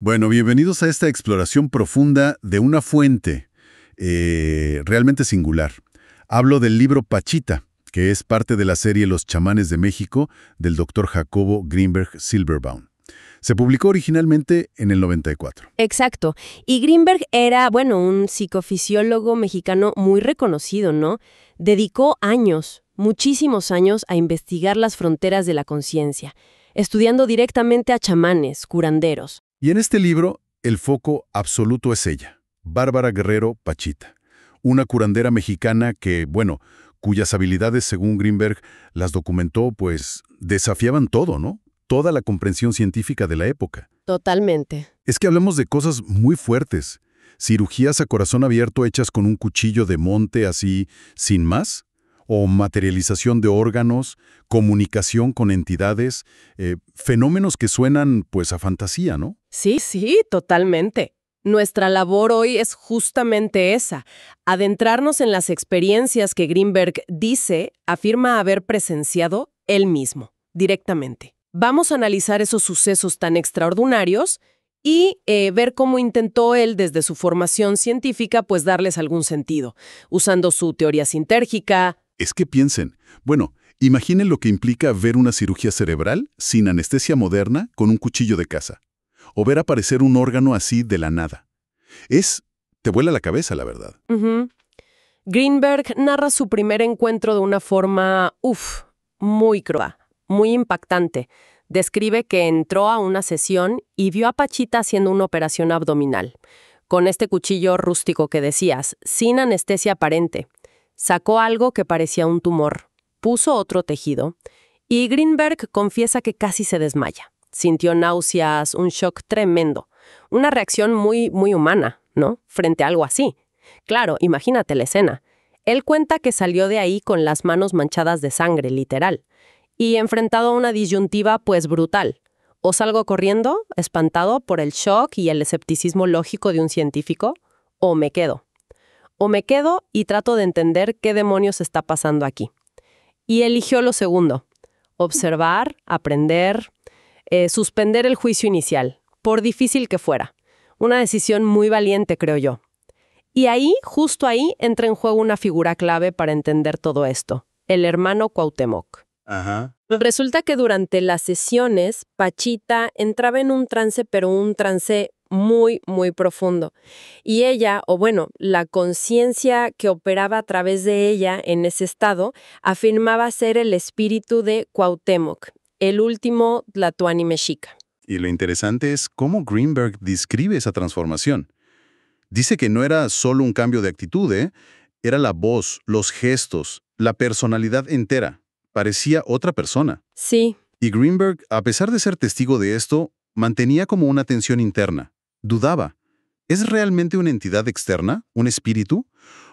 Bueno, bienvenidos a esta exploración profunda de una fuente realmente singular. Hablo del libro Pachita, que es parte de la serie Los chamanes de México del doctor Jacobo Grinberg Silberbaum. Se publicó originalmente en el 94. Exacto. Y Grinberg era, bueno, un psicofisiólogo mexicano muy reconocido, ¿no? Dedicó años, muchísimos años, a investigar las fronteras de la conciencia, estudiando directamente a chamanes, curanderos. Y en este libro, el foco absoluto es ella, Bárbara Guerrero Pachita, una curandera mexicana que, bueno, cuyas habilidades, según Grinberg, las documentó, pues desafiaban todo, ¿no? Toda la comprensión científica de la época. Totalmente. Es que hablamos de cosas muy fuertes. Cirugías a corazón abierto hechas con un cuchillo de monte así, sin más. O materialización de órganos, comunicación con entidades, fenómenos que suenan pues a fantasía, ¿no? Sí, sí, totalmente. Nuestra labor hoy es justamente esa, adentrarnos en las experiencias que Grinberg afirma haber presenciado él mismo, directamente. Vamos a analizar esos sucesos tan extraordinarios y ver cómo intentó él, desde su formación científica, pues darles algún sentido, usando su teoría sintérgica. Es que piensen, bueno, imaginen lo que implica ver una cirugía cerebral sin anestesia moderna con un cuchillo de caza, o ver aparecer un órgano así de la nada. Te vuela la cabeza, la verdad. Grinberg narra su primer encuentro de una forma, muy cruda, muy impactante. Describe que entró a una sesión y vio a Pachita haciendo una operación abdominal, con este cuchillo rústico que decías, sin anestesia aparente. Sacó algo que parecía un tumor, puso otro tejido, y Grinberg confiesa que casi se desmaya. Sintió náuseas, un shock tremendo, una reacción muy, muy humana, ¿no? Frente a algo así. Claro, imagínate la escena. Él cuenta que salió de ahí con las manos manchadas de sangre, literal, y enfrentado a una disyuntiva pues brutal. O salgo corriendo, espantado por el shock y el escepticismo lógico de un científico, o me quedo. O me quedo y trato de entender qué demonios está pasando aquí. Y eligió lo segundo. Observar, aprender, suspender el juicio inicial, por difícil que fuera. Una decisión muy valiente, creo yo. Y ahí, justo ahí, entra en juego una figura clave para entender todo esto. El hermano Cuauhtémoc. Ajá. Resulta que durante las sesiones, Pachita entraba en un trance, pero un trance muy, muy profundo. Y ella, o bueno, la conciencia que operaba a través de ella en ese estado, afirmaba ser el espíritu de Cuauhtémoc, el último Tlatoani mexica. Y lo interesante es cómo Grinberg describe esa transformación. Dice que no era solo un cambio de actitud, era la voz, los gestos, la personalidad entera. Parecía otra persona. Sí. Y Grinberg, a pesar de ser testigo de esto, mantenía como una tensión interna. Dudaba. ¿Es realmente una entidad externa, un espíritu?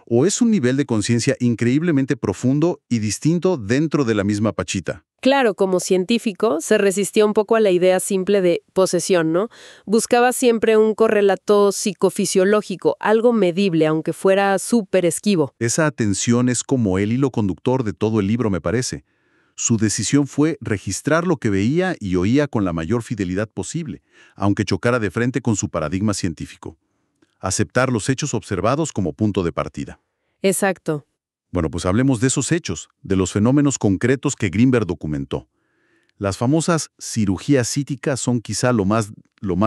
¿O es un nivel de conciencia increíblemente profundo y distinto dentro de la misma Pachita? Claro, como científico, se resistía un poco a la idea simple de posesión, ¿no? Buscaba siempre un correlato psicofisiológico, algo medible, aunque fuera súper esquivo. Esa atención es como el hilo conductor de todo el libro, me parece. Su decisión fue registrar lo que veía y oía con la mayor fidelidad posible, aunque chocara de frente con su paradigma científico. Aceptar los hechos observados como punto de partida. Exacto. Bueno, pues hablemos de esos hechos, de los fenómenos concretos que Grinberg documentó. Las famosas cirugías cíticas son quizá lo más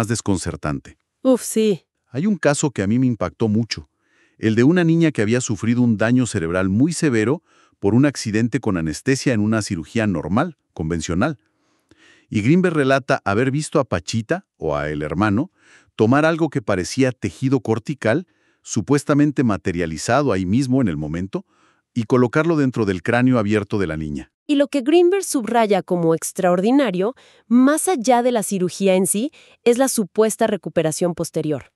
desconcertante. Sí. Hay un caso que a mí me impactó mucho, el de una niña que había sufrido un daño cerebral muy severo por un accidente con anestesia en una cirugía normal, convencional. Y Grinberg relata haber visto a Pachita, o a el hermano, tomar algo que parecía tejido cortical, supuestamente materializado ahí mismo en el momento, y colocarlo dentro del cráneo abierto de la niña. Y lo que Grinberg subraya como extraordinario, más allá de la cirugía en sí, es la supuesta recuperación posterior.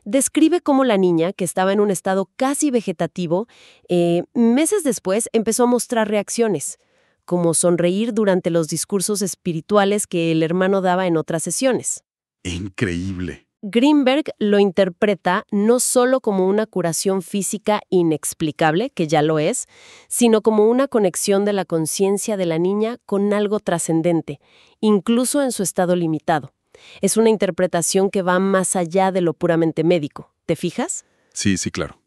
Describe cómo la niña, que estaba en un estado casi vegetativo, meses después empezó a mostrar reacciones, como sonreír durante los discursos espirituales que el hermano daba en otras sesiones. Increíble. Grinberg lo interpreta no solo como una curación física inexplicable, que ya lo es, sino como una conexión de la conciencia de la niña con algo trascendente, incluso en su estado limitado. Es una interpretación que va más allá de lo puramente médico. ¿Te fijas? Sí, sí, claro.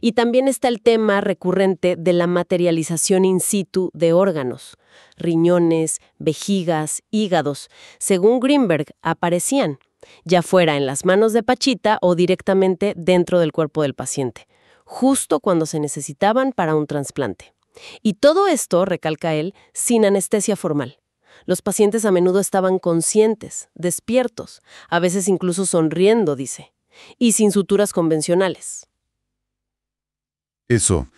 Y también está el tema recurrente de la materialización in situ de órganos. Riñones, vejigas, hígados, según Greenberg, aparecían, ya fuera en las manos de Pachita o directamente dentro del cuerpo del paciente, justo cuando se necesitaban para un trasplante. Y todo esto, recalca él, sin anestesia formal. Los pacientes a menudo estaban conscientes, despiertos, a veces incluso sonriendo, dice, y sin suturas convencionales. Eso.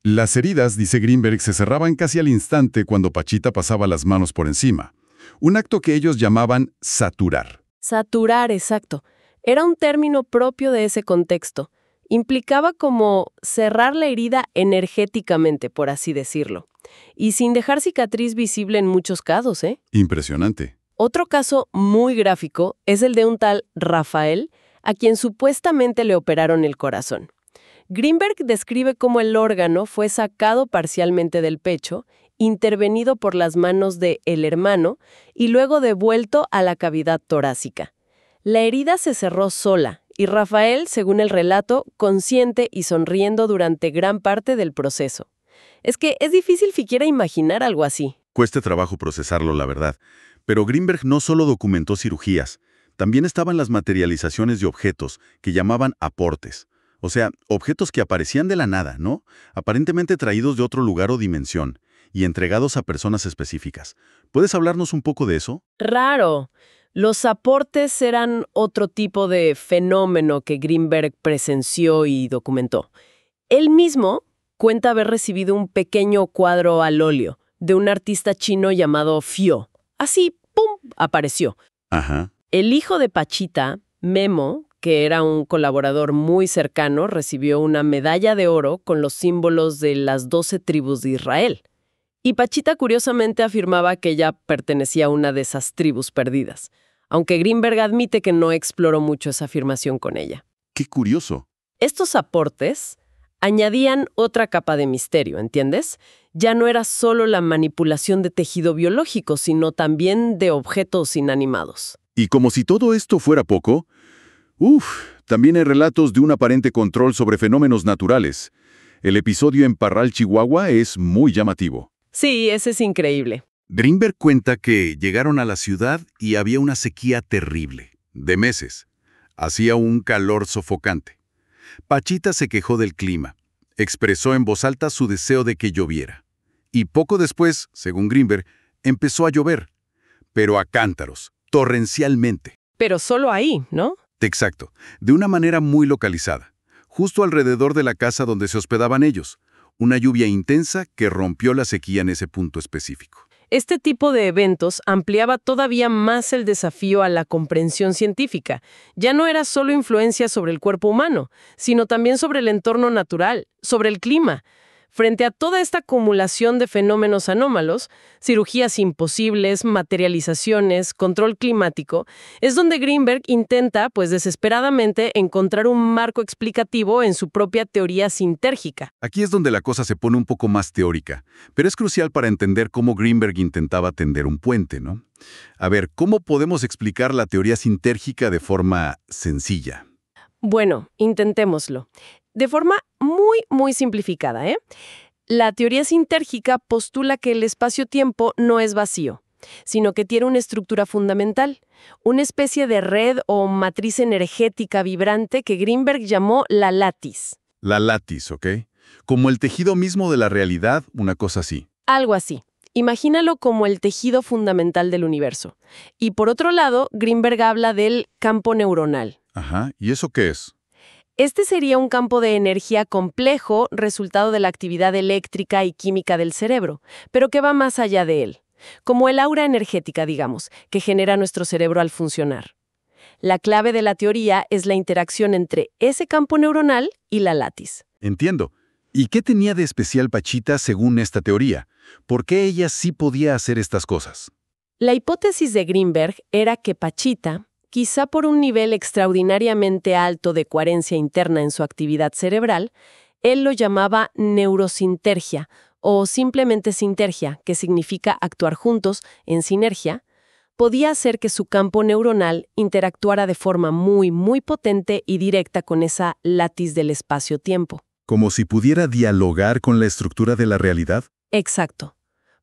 Las heridas, dice Greenberg, se cerraban casi al instante cuando Pachita pasaba las manos por encima. Un acto que ellos llamaban saturar. Saturar, exacto. Era un término propio de ese contexto. Implicaba como cerrar la herida energéticamente, por así decirlo. Y sin dejar cicatriz visible en muchos casos, ¿eh? Impresionante. Otro caso muy gráfico es el de un tal Rafael, a quien supuestamente le operaron el corazón. Greenberg describe cómo el órgano fue sacado parcialmente del pecho, intervenido por las manos de el hermano y luego devuelto a la cavidad torácica. La herida se cerró sola y Rafael, según el relato, consciente y sonriendo durante gran parte del proceso. Es que es difícil siquiera imaginar algo así. Cuesta trabajo procesarlo, la verdad. Pero Greenberg no solo documentó cirugías, también estaban las materializaciones de objetos, que llamaban aportes. O sea, objetos que aparecían de la nada, ¿no? Aparentemente traídos de otro lugar o dimensión, y entregados a personas específicas. ¿Puedes hablarnos un poco de eso? Raro. Los aportes eran otro tipo de fenómeno que Greenberg presenció y documentó. Él mismo cuenta haber recibido un pequeño cuadro al óleo de un artista chino llamado Fio. Así, ¡pum!, apareció. Ajá. El hijo de Pachita, Memo, que era un colaborador muy cercano, recibió una medalla de oro con los símbolos de las 12 tribus de Israel. Y Pachita curiosamente afirmaba que ella pertenecía a una de esas tribus perdidas, aunque Greenberg admite que no exploró mucho esa afirmación con ella. ¡Qué curioso! Estos aportes añadían otra capa de misterio, ¿entiendes? Ya no era solo la manipulación de tejido biológico, sino también de objetos inanimados. Y como si todo esto fuera poco, también hay relatos de un aparente control sobre fenómenos naturales. El episodio en Parral, Chihuahua, es muy llamativo. Sí, ese es increíble. Greenberg cuenta que llegaron a la ciudad y había una sequía terrible, de meses. Hacía un calor sofocante. Pachita se quejó del clima. Expresó en voz alta su deseo de que lloviera. Y poco después, según Greenberg, empezó a llover. Pero a cántaros, torrencialmente. Pero solo ahí, ¿no? Exacto, de una manera muy localizada, justo alrededor de la casa donde se hospedaban ellos. Una lluvia intensa que rompió la sequía en ese punto específico. Este tipo de eventos ampliaba todavía más el desafío a la comprensión científica. Ya no era solo influencia sobre el cuerpo humano, sino también sobre el entorno natural, sobre el clima. Frente a toda esta acumulación de fenómenos anómalos, cirugías imposibles, materializaciones, control climático, es donde Greenberg intenta, pues desesperadamente, encontrar un marco explicativo en su propia teoría sintérgica. Aquí es donde la cosa se pone un poco más teórica, pero es crucial para entender cómo Greenberg intentaba tender un puente, ¿no? A ver, ¿cómo podemos explicar la teoría sintérgica de forma sencilla? Bueno, intentémoslo. De forma muy simplificada, ¿eh? La teoría sintérgica postula que el espacio-tiempo no es vacío, sino que tiene una estructura fundamental, una especie de red o matriz energética vibrante que Greenberg llamó la látiz. La látiz, ¿ok? Como el tejido mismo de la realidad, una cosa así. Algo así. Imagínalo como el tejido fundamental del universo. Y por otro lado, Greenberg habla del campo neuronal. Ajá, ¿y eso qué es? Este sería un campo de energía complejo, resultado de la actividad eléctrica y química del cerebro, pero que va más allá de él, como el aura energética, digamos, que genera nuestro cerebro al funcionar. La clave de la teoría es la interacción entre ese campo neuronal y la látiz. Entiendo. ¿Y qué tenía de especial Pachita según esta teoría? ¿Por qué ella sí podía hacer estas cosas? La hipótesis de Greenberg era que Pachita, quizá por un nivel extraordinariamente alto de coherencia interna en su actividad cerebral, él lo llamaba neurosintergia o simplemente sintergia, que significa actuar juntos en sinergia, podía hacer que su campo neuronal interactuara de forma muy, muy potente y directa con esa látiz del espacio-tiempo. Como si pudiera dialogar con la estructura de la realidad. Exacto.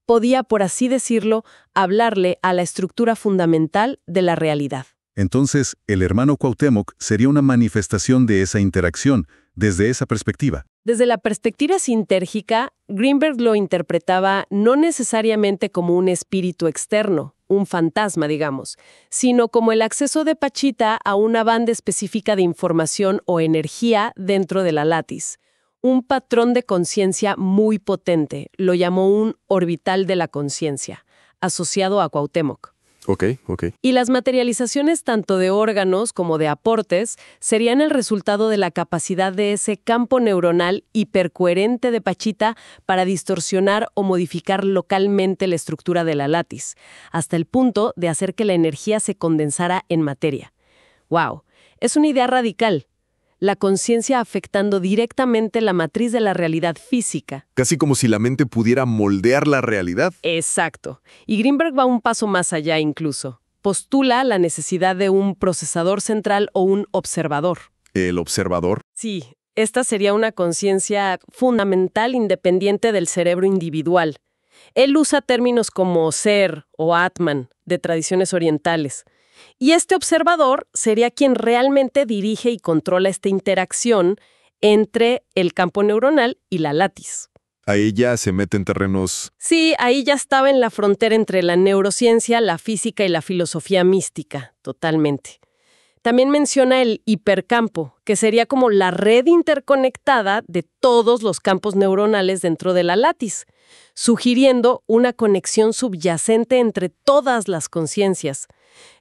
Podía, por así decirlo, hablarle a la estructura fundamental de la realidad. Entonces, el hermano Cuauhtémoc sería una manifestación de esa interacción, desde esa perspectiva. Desde la perspectiva sintérgica, Greenberg lo interpretaba no necesariamente como un espíritu externo, un fantasma, digamos, sino como el acceso de Pachita a una banda específica de información o energía dentro de la látiz. Un patrón de conciencia muy potente, lo llamó un orbital de la conciencia, asociado a Cuauhtémoc. Ok. Y las materializaciones tanto de órganos como de aportes serían el resultado de la capacidad de ese campo neuronal hipercoherente de Pachita para distorsionar o modificar localmente la estructura de la látiz, hasta el punto de hacer que la energía se condensara en materia. ¡Wow! Es una idea radical. La conciencia afectando directamente la matriz de la realidad física. Casi como si la mente pudiera moldear la realidad. Exacto. Y Greenberg va un paso más allá incluso. Postula la necesidad de un procesador central o un observador. ¿El observador? Sí, esta sería una conciencia fundamental independiente del cerebro individual. Él usa términos como ser o Atman, de tradiciones orientales. Y este observador sería quien realmente dirige y controla esta interacción entre el campo neuronal y la látiz. Ahí ya se mete en terrenos... Sí, ahí ya estaba en la frontera entre la neurociencia, la física y la filosofía mística, totalmente. También menciona el hipercampo, que sería como la red interconectada de todos los campos neuronales dentro de la látiz, sugiriendo una conexión subyacente entre todas las conciencias.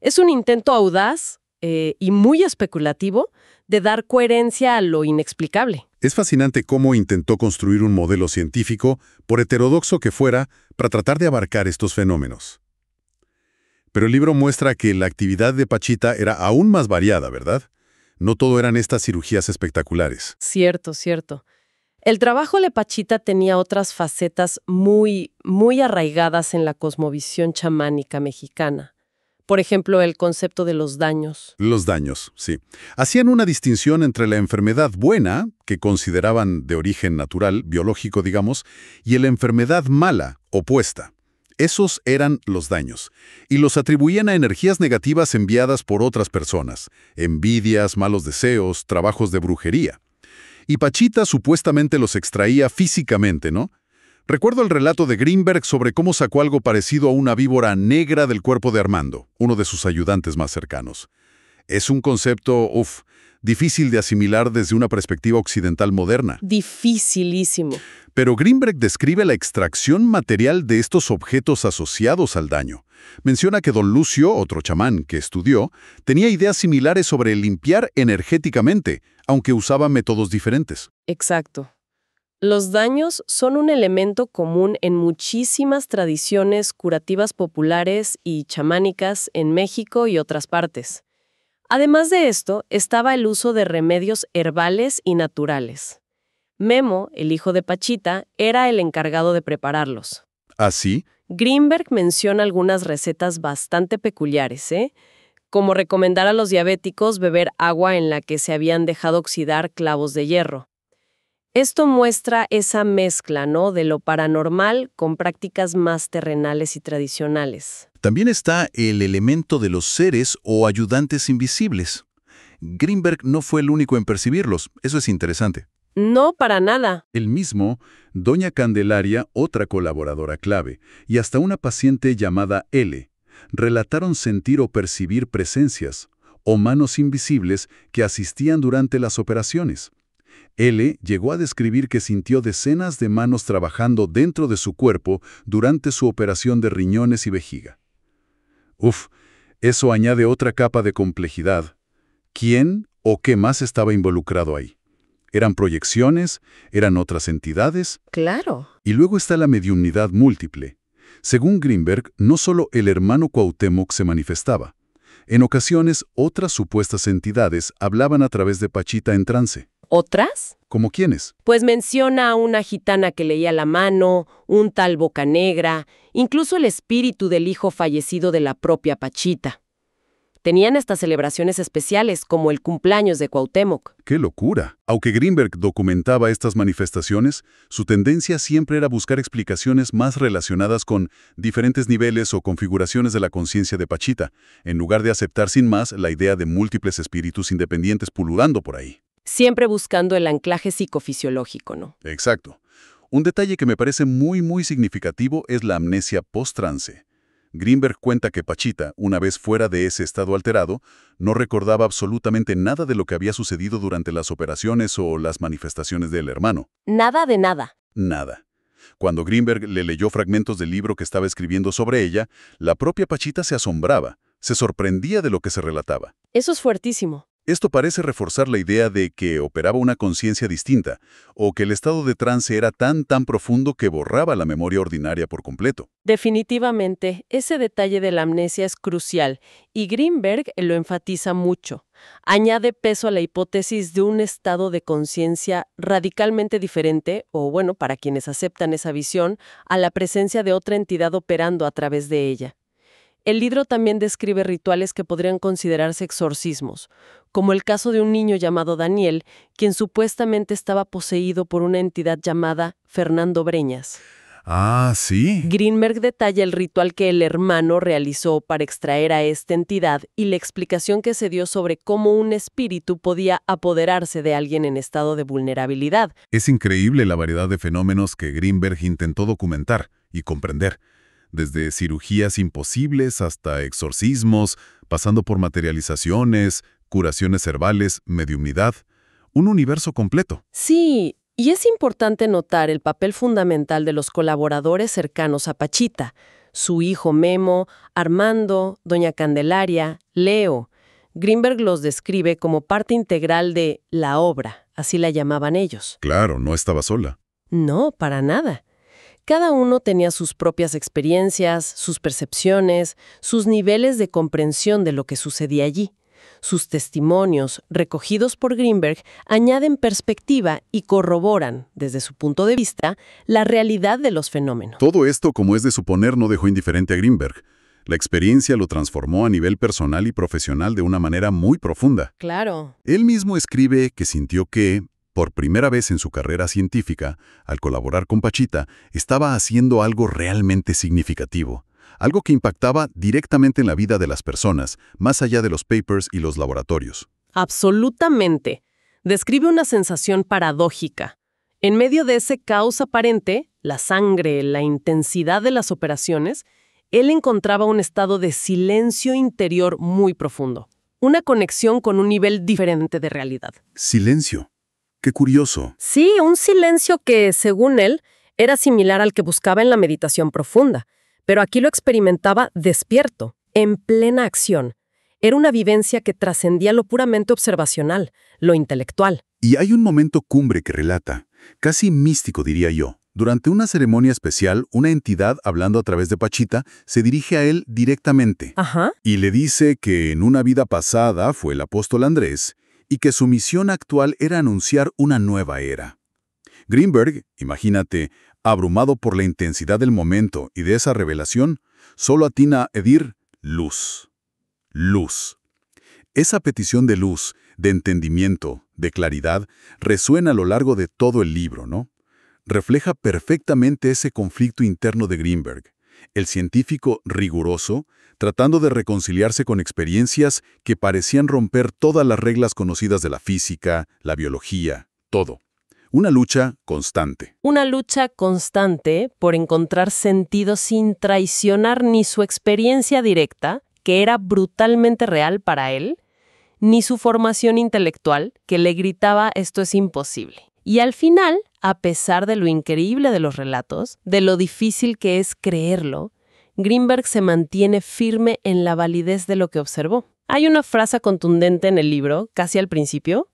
Es un intento audaz y muy especulativo de dar coherencia a lo inexplicable. Es fascinante cómo intentó construir un modelo científico, por heterodoxo que fuera, para tratar de abarcar estos fenómenos. Pero el libro muestra que la actividad de Pachita era aún más variada, ¿verdad? No todo eran estas cirugías espectaculares. Cierto. El trabajo de Pachita tenía otras facetas muy, muy arraigadas en la cosmovisión chamánica mexicana. Por ejemplo, el concepto de los daños. Los daños, sí. Hacían una distinción entre la enfermedad buena, que consideraban de origen natural, biológico, digamos, y la enfermedad mala, opuesta. Esos eran los daños, y los atribuían a energías negativas enviadas por otras personas, envidias, malos deseos, trabajos de brujería. Y Pachita supuestamente los extraía físicamente, ¿no? Recuerdo el relato de Greenberg sobre cómo sacó algo parecido a una víbora negra del cuerpo de Armando, uno de sus ayudantes más cercanos. Es un concepto, difícil de asimilar desde una perspectiva occidental moderna. Dificilísimo. Pero Greenberg describe la extracción material de estos objetos asociados al daño. Menciona que don Lucio, otro chamán que estudió, tenía ideas similares sobre limpiar energéticamente, aunque usaba métodos diferentes. Exacto. Los daños son un elemento común en muchísimas tradiciones curativas populares y chamánicas en México y otras partes. Además de esto, estaba el uso de remedios herbales y naturales. Memo, el hijo de Pachita, era el encargado de prepararlos. ¿Así? Greenberg menciona algunas recetas bastante peculiares, como recomendar a los diabéticos beber agua en la que se habían dejado oxidar clavos de hierro. Esto muestra esa mezcla, ¿no?, de lo paranormal con prácticas más terrenales y tradicionales. También está el elemento de los seres o ayudantes invisibles. Greenberg no fue el único en percibirlos, eso es interesante. No, para nada. Él mismo, doña Candelaria, otra colaboradora clave, y hasta una paciente llamada L, relataron sentir o percibir presencias o manos invisibles que asistían durante las operaciones. L llegó a describir que sintió decenas de manos trabajando dentro de su cuerpo durante su operación de riñones y vejiga. Eso añade otra capa de complejidad. ¿Quién o qué más estaba involucrado ahí? ¿Eran proyecciones? ¿Eran otras entidades? Claro. Y luego está la mediumnidad múltiple. Según Greenberg, no solo el hermano Cuauhtémoc se manifestaba. En ocasiones, otras supuestas entidades hablaban a través de Pachita en trance. ¿Otras? ¿Como quiénes? Pues menciona a una gitana que leía la mano, un tal Bocanegra, incluso el espíritu del hijo fallecido de la propia Pachita. Tenían estas celebraciones especiales, como el cumpleaños de Cuauhtémoc. ¡Qué locura! Aunque Greenberg documentaba estas manifestaciones, su tendencia siempre era buscar explicaciones más relacionadas con diferentes niveles o configuraciones de la conciencia de Pachita, en lugar de aceptar sin más la idea de múltiples espíritus independientes pululando por ahí. Siempre buscando el anclaje psicofisiológico, ¿no? Exacto. Un detalle que me parece muy significativo es la amnesia post-trance. Greenberg cuenta que Pachita, una vez fuera de ese estado alterado, no recordaba absolutamente nada de lo que había sucedido durante las operaciones o las manifestaciones del hermano. Nada de nada. Nada. Cuando Greenberg le leyó fragmentos del libro que estaba escribiendo sobre ella, la propia Pachita se asombraba, se sorprendía de lo que se relataba. Eso es fuertísimo. Esto parece reforzar la idea de que operaba una conciencia distinta, o que el estado de trance era tan profundo que borraba la memoria ordinaria por completo. Definitivamente, ese detalle de la amnesia es crucial, y Greenberg lo enfatiza mucho. Añade peso a la hipótesis de un estado de conciencia radicalmente diferente, o bueno, para quienes aceptan esa visión, a la presencia de otra entidad operando a través de ella. El libro también describe rituales que podrían considerarse exorcismos, como el caso de un niño llamado Daniel, quien supuestamente estaba poseído por una entidad llamada Fernando Breñas. Ah, ¿sí? Greenberg detalla el ritual que el hermano realizó para extraer a esta entidad y la explicación que se dio sobre cómo un espíritu podía apoderarse de alguien en estado de vulnerabilidad. Es increíble la variedad de fenómenos que Greenberg intentó documentar y comprender. Desde cirugías imposibles hasta exorcismos, pasando por materializaciones, curaciones herbales, mediumnidad. Un universo completo. Sí, y es importante notar el papel fundamental de los colaboradores cercanos a Pachita, su hijo Memo, Armando, Doña Candelaria, Leo. Greenberg los describe como parte integral de la obra, así la llamaban ellos. Claro, no estaba sola. No, para nada. Cada uno tenía sus propias experiencias, sus percepciones, sus niveles de comprensión de lo que sucedía allí. Sus testimonios, recogidos por Greenberg, añaden perspectiva y corroboran, desde su punto de vista, la realidad de los fenómenos. Todo esto, como es de suponer, no dejó indiferente a Greenberg. La experiencia lo transformó a nivel personal y profesional de una manera muy profunda. Claro. Él mismo escribe que sintió que, por primera vez en su carrera científica, al colaborar con Pachita, estaba haciendo algo realmente significativo. Algo que impactaba directamente en la vida de las personas, más allá de los papers y los laboratorios. Absolutamente. Describe una sensación paradójica. En medio de ese caos aparente, la sangre, la intensidad de las operaciones, él encontraba un estado de silencio interior muy profundo. Una conexión con un nivel diferente de realidad. Silencio. ¡Qué curioso! Sí, un silencio que, según él, era similar al que buscaba en la meditación profunda. Pero aquí lo experimentaba despierto, en plena acción. Era una vivencia que trascendía lo puramente observacional, lo intelectual. Y hay un momento cumbre que relata, casi místico diría yo. Durante una ceremonia especial, una entidad, hablando a través de Pachita, se dirige a él directamente. Ajá. Y le dice que en una vida pasada fue el apóstol Andrés y que su misión actual era anunciar una nueva era. Greenberg, imagínate, abrumado por la intensidad del momento y de esa revelación, solo atina a decir luz. Luz. Esa petición de luz, de entendimiento, de claridad, resuena a lo largo de todo el libro, ¿no? Refleja perfectamente ese conflicto interno de Greenberg, el científico riguroso, tratando de reconciliarse con experiencias que parecían romper todas las reglas conocidas de la física, la biología, todo. Una lucha constante. Una lucha constante por encontrar sentido sin traicionar ni su experiencia directa, que era brutalmente real para él, ni su formación intelectual, que le gritaba esto es imposible. Y al final, a pesar de lo increíble de los relatos, de lo difícil que es creerlo, Greenberg se mantiene firme en la validez de lo que observó. Hay una frase contundente en el libro, casi al principio.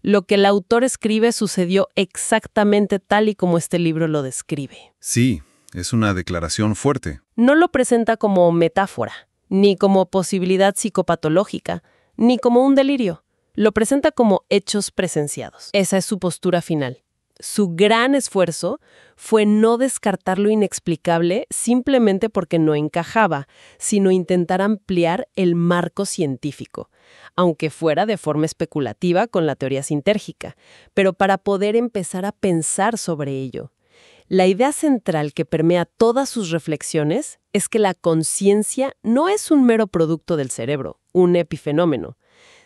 Lo que el autor escribe sucedió exactamente tal y como este libro lo describe. Sí, es una declaración fuerte. No lo presenta como metáfora, ni como posibilidad psicopatológica, ni como un delirio. Lo presenta como hechos presenciados. Esa es su postura final. Su gran esfuerzo fue no descartar lo inexplicable simplemente porque no encajaba, sino intentar ampliar el marco científico, aunque fuera de forma especulativa con la teoría sintérgica, pero para poder empezar a pensar sobre ello. La idea central que permea todas sus reflexiones es que la conciencia no es un mero producto del cerebro, un epifenómeno,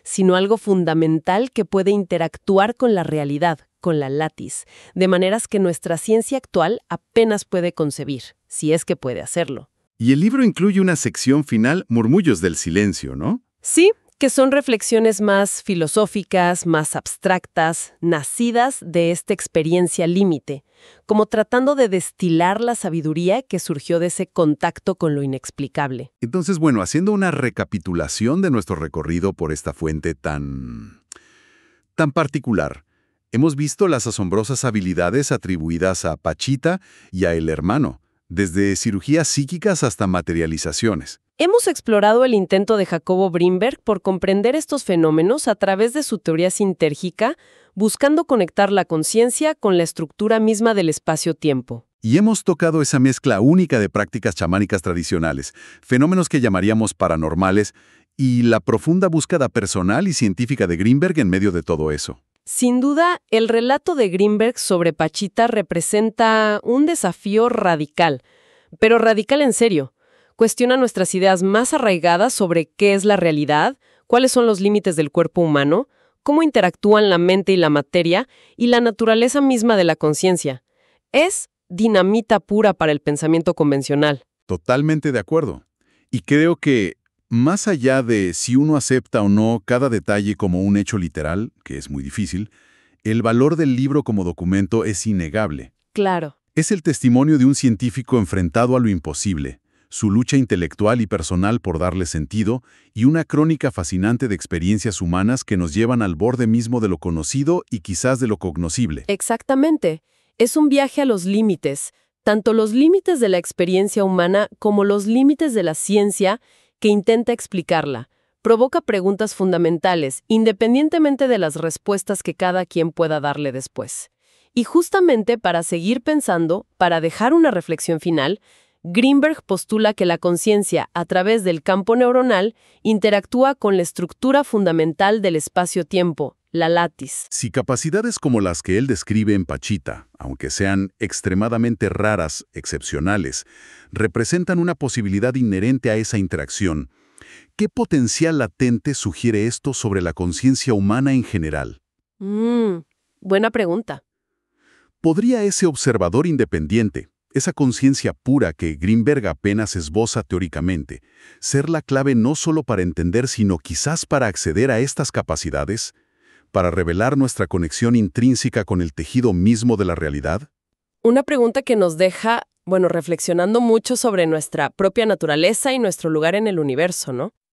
sino algo fundamental que puede interactuar con la realidad, con la latis, de maneras que nuestra ciencia actual apenas puede concebir, si es que puede hacerlo. Y el libro incluye una sección final, Murmullos del Silencio, ¿no? Sí, que son reflexiones más filosóficas, más abstractas, nacidas de esta experiencia límite, como tratando de destilar la sabiduría que surgió de ese contacto con lo inexplicable. Entonces, bueno, haciendo una recapitulación de nuestro recorrido por esta fuente tan particular, hemos visto las asombrosas habilidades atribuidas a Pachita y a El Hermano, desde cirugías psíquicas hasta materializaciones. Hemos explorado el intento de Jacobo Brinberg por comprender estos fenómenos a través de su teoría sintérgica, buscando conectar la conciencia con la estructura misma del espacio-tiempo. Y hemos tocado esa mezcla única de prácticas chamánicas tradicionales, fenómenos que llamaríamos paranormales, y la profunda búsqueda personal y científica de Greenberg en medio de todo eso. Sin duda, el relato de Greenberg sobre Pachita representa un desafío radical, pero radical en serio. Cuestiona nuestras ideas más arraigadas sobre qué es la realidad, cuáles son los límites del cuerpo humano, cómo interactúan la mente y la materia, y la naturaleza misma de la conciencia. Es dinamita pura para el pensamiento convencional. Totalmente de acuerdo. Y creo que, más allá de si uno acepta o no cada detalle como un hecho literal, que es muy difícil, el valor del libro como documento es innegable. Claro. Es el testimonio de un científico enfrentado a lo imposible, su lucha intelectual y personal por darle sentido, y una crónica fascinante de experiencias humanas que nos llevan al borde mismo de lo conocido y quizás de lo cognoscible. Exactamente. Es un viaje a los límites, tanto los límites de la experiencia humana como los límites de la ciencia que intenta explicarla. Provoca preguntas fundamentales, independientemente de las respuestas que cada quien pueda darle después. Y justamente para seguir pensando, para dejar una reflexión final, Greenberg postula que la conciencia, a través del campo neuronal, interactúa con la estructura fundamental del espacio-tiempo, la latis. Si capacidades como las que él describe en Pachita, aunque sean extremadamente raras, excepcionales, representan una posibilidad inherente a esa interacción, ¿qué potencial latente sugiere esto sobre la conciencia humana en general? Buena pregunta. ¿Podría ese observador independiente, esa conciencia pura que Greenberg apenas esboza teóricamente, ser la clave no solo para entender, sino quizás para acceder a estas capacidades, para revelar nuestra conexión intrínseca con el tejido mismo de la realidad? Una pregunta que nos deja, reflexionando mucho sobre nuestra propia naturaleza y nuestro lugar en el universo, ¿no?